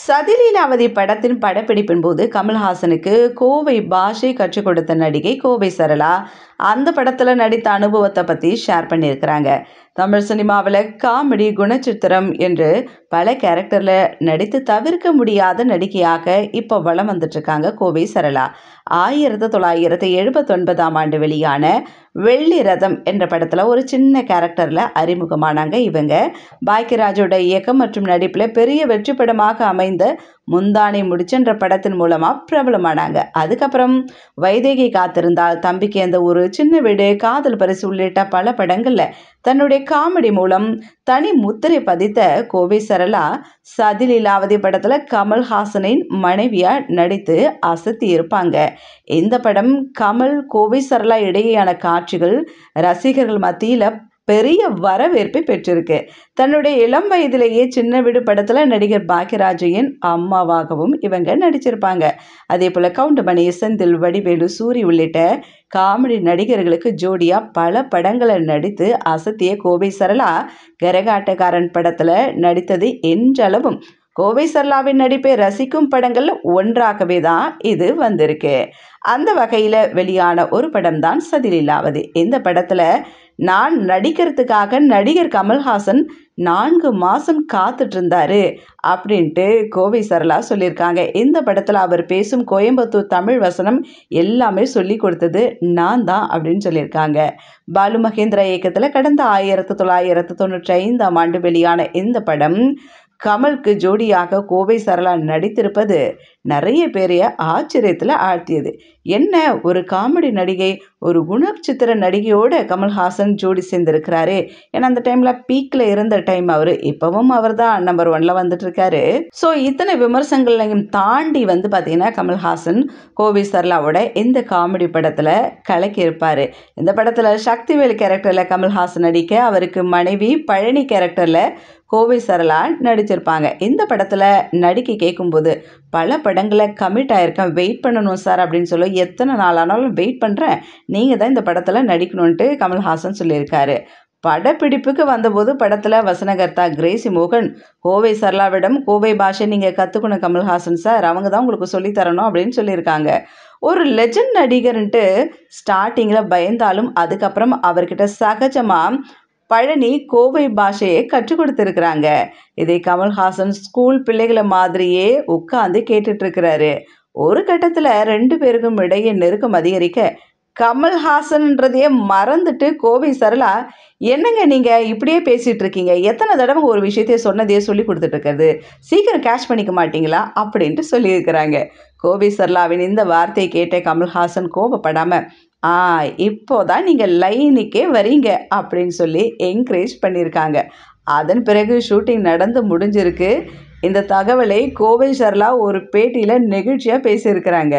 சதிலீலாவதி படத்தின் படப்பிடிப்பின் போது கமல்ஹாசனுக்கு கோவை பாஷை கற்றுக் கொடுத்த நடிகை கோவை சரளா அந்த படத்துல நடித்த அனுபவத்தை பத்தி ஷேர் பண்ணியிருக்கிறாங்க. தமிழ் சினிமாவில் காமெடி குணச்சித்திரம் என்று பல கேரக்டர்ல நடித்து தவிர்க்க முடியாத நடிகையாக இப்போ வலம் வந்துட்டு இருக்காங்க கோவை சரளா. 1979ஆம் ஆண்டு வெளியான வெள்ளி ரதம் என்ற படத்துல ஒரு சின்ன கேரக்டர்ல அறிமுகமானாங்க இவங்க. பாக்கியராஜோட இயக்கம் மற்றும் நடிப்புல பெரிய வெற்றி படமாக அமைந்த முந்தானை முடிச்சென்ற படத்தின் மூலமா பிரபலமானாங்க. அதுக்கப்புறம் வைதேகி காத்திருந்தால், தம்பிக்கு அந்த ஒரு சின்ன வீடு, காதல் பரிசு உள்ளிட்ட பல படங்கள்ல தன்னுடைய காமெடி மூலம் தனி முத்திரை பதித்த கோவை சரளா சதிலீலாவதி படத்துல கமல்ஹாசனின் மனைவியா நடித்து அசத்தி இருப்பாங்க. இந்த படம் கமல் கோவை சரளா இடையேயான காட்சிகள் ரசிகர்கள் மத்தியில பெரிய வரவேற்பை பெற்றிருக்கு. தன்னுடைய இளம் வயதிலேயே சின்ன வீடு படத்துல நடிகர் பாக்கியராஜின் அம்மாவாகவும் இவங்க நடிச்சிருப்பாங்க. அதே போல கவுண்டமணி, செந்தில், வடிவேலு, சூரி உள்ளிட்ட காமெடி நடிகர்களுக்கு ஜோடியா பல படங்களை நடித்து அசத்திய கோவை சரளா கரகாட்டக்காரன் படத்துல நடித்தது என்றளவும் கோவை சரளாவின் நடிப்பை ரசிக்கும் படங்கள் ஒன்றாகவே தான் இது வந்திருக்கு. அந்த வகையில வெளியான ஒரு படம் தான் சதிலீலாவதி. இந்த படத்துல நான் நடிக்கிறதுக்காக நடிகர் கமல்ஹாசன் 4 மாசம் காத்துட்டு இருந்தாரு அப்படின்ட்டு கோவை சரளா சொல்லியிருக்காங்க. இந்த படத்துல அவர் பேசும் கோயம்புத்தூர் தமிழ் வசனம் எல்லாமே சொல்லி கொடுத்தது நான் தான் அப்படின்னு சொல்லியிருக்காங்க. பாலு மகேந்திரா இயக்கத்துல கடந்த 1995ஆம் ஆண்டு வெளியான இந்த படம் கமலுக்கு ஜோடியாக கோவை சரளா நடித்திருப்பது நிறைய பேரைய ஆச்சரியத்தில் ஆழ்த்தியது. என்ன ஒரு காமெடி நடிகை, ஒரு குணச்சித்திர நடிகையோட கமல்ஹாசன் ஜோடி சேர்ந்திருக்கிறாரு. ஏன்னா அந்த டைம்ல பீக்ல இருந்த டைம் அவரு, இப்பவும் அவர் தான் நம்பர் 1ல வந்துட்டு இருக்காரு. ஸோ இத்தனை விமர்சனங்களையும் தாண்டி பார்த்தீங்கன்னா கமல்ஹாசன் கோவை சரளாவோட இந்த காமெடி படத்துல கலக்கி இருப்பாரு. இந்த படத்துல சக்திவேல் கேரக்டர்ல கமல்ஹாசன் நடிக்க, அவருக்கு மனைவி பழனி கேரக்டர்ல கோவை சரளா நடிச்சிருப்பாங்க. இந்த படத்துல நடிக்க கேட்கும்போது பல படங்களை கமிட் ஆயிருக்கேன், வெயிட் பண்ணணும் சார் அப்படின்னு சொல்லி, எத்தனை நாள் ஆனாலும் வெயிட் பண்றேன், நீங்க தான் இந்த படத்துல நடிக்கணும்ட்டு கமல்ஹாசன் சொல்லியிருக்காரு. படப்பிடிப்புக்கு வந்தபோது படத்துல வசனகர்த்தா கிரேசி மோகன் கோவை சரளாவிடம் கோவை பாஷை நீங்க கத்துக்கணும் கமல்ஹாசன் சார், அவங்க தான் உங்களுக்கு சொல்லி தரணும் அப்படின்னு சொல்லியிருக்காங்க. ஒரு லெஜண்ட் நடிகர்ன்ட்டு ஸ்டார்டிங்ல பயந்தாலும் அதுக்கப்புறம் அவர்கிட்ட சகஜமா பழனி கோவை பாஷையை கற்றுக் கொடுத்துருக்குறாங்க. இதை கமல்ஹாசன் ஸ்கூல் பிள்ளைகளை மாதிரியே உட்காந்து கேட்டுட்டு இருக்கிறாரு. ஒரு கட்டத்துல 2 பேருக்கும் இடையே நெருக்கம் அதிகரிக்க கமல்ஹாசன்ன்றதையே மறந்துட்டு கோவை சரளா, என்னங்க நீங்க இப்படியே பேசிட்டு இருக்கீங்க, எத்தனை தடவை ஒரு விஷயத்தையே சொன்னதையே சொல்லி கொடுத்துட்டு இருக்கிறது, சீக்கிரம் கேட்ச் பண்ணிக்க மாட்டீங்களா அப்படின்ட்டு சொல்லியிருக்கிறாங்க. கோவை சரளாவின் இந்த வார்த்தையை கேட்ட கமல்ஹாசன் கோபப்படாம, இப்போதான் நீங்க லைனுக்கே வரீங்க அப்படின்னு சொல்லி என்கரேஜ் பண்ணியிருக்காங்க. அதன் பிறகு ஷூட்டிங் நடந்து முடிஞ்சிருக்கு. இந்த தகவலை கோவை சரளா ஒரு பேட்டியில நெகிழ்ச்சியா பேசியிருக்கிறாங்க.